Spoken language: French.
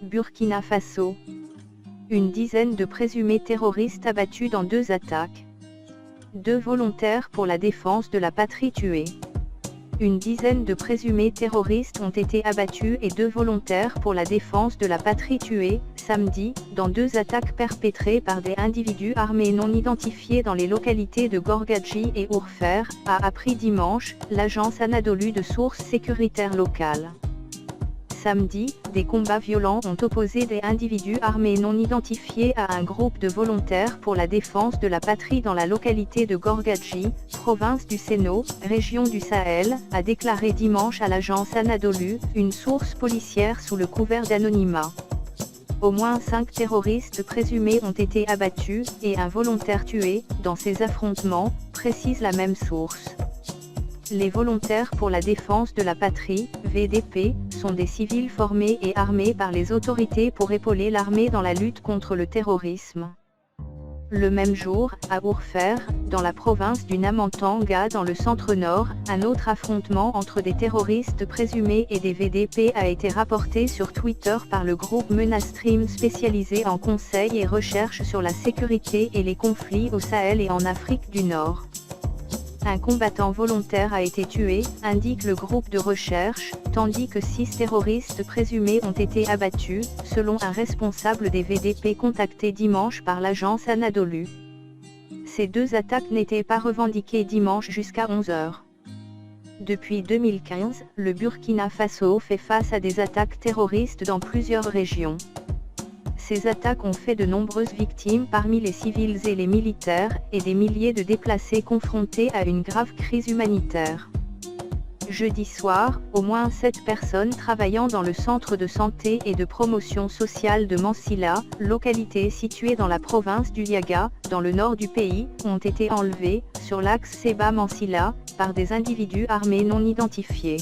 Burkina Faso. Une dizaine de présumés terroristes abattus dans 2 attaques. 2 volontaires pour la défense de la patrie tués. Une dizaine de présumés terroristes ont été abattus et 2 volontaires pour la défense de la patrie tués, samedi, dans 2 attaques perpétrées par des individus armés non identifiés dans les localités de Gorgadji et Ourfer, a appris dimanche, l'agence Anadolu de sources sécuritaires locales. Samedi, des combats violents ont opposé des individus armés non identifiés à un groupe de volontaires pour la défense de la patrie dans la localité de Gorgadji, province du Séno, région du Sahel, a déclaré dimanche à l'agence Anadolu, une source policière sous le couvert d'anonymat. Au moins 5 terroristes présumés ont été abattus, et un volontaire tué, dans ces affrontements, précise la même source. Les volontaires pour la défense de la patrie, VDP, sont des civils formés et armés par les autorités pour épauler l'armée dans la lutte contre le terrorisme. Le même jour, à Ourfer, dans la province du Namantanga dans le centre-nord, un autre affrontement entre des terroristes présumés et des VDP a été rapporté sur Twitter par le groupe Menastream spécialisé en conseil et recherche sur la sécurité et les conflits au Sahel et en Afrique du Nord. Un combattant volontaire a été tué, indique le groupe de recherche, tandis que 6 terroristes présumés ont été abattus, selon un responsable des VDP contacté dimanche par l'agence Anadolu. Ces 2 attaques n'étaient pas revendiquées dimanche jusqu'à 11 h. Depuis 2015, le Burkina Faso fait face à des attaques terroristes dans plusieurs régions. Ces attaques ont fait de nombreuses victimes parmi les civils et les militaires, et des milliers de déplacés confrontés à une grave crise humanitaire. Jeudi soir, au moins 7 personnes travaillant dans le centre de santé et de promotion sociale de Mansilla, localité située dans la province du Yaga, dans le nord du pays, ont été enlevées, sur l'axe Seba-Mansilla, par des individus armés non identifiés.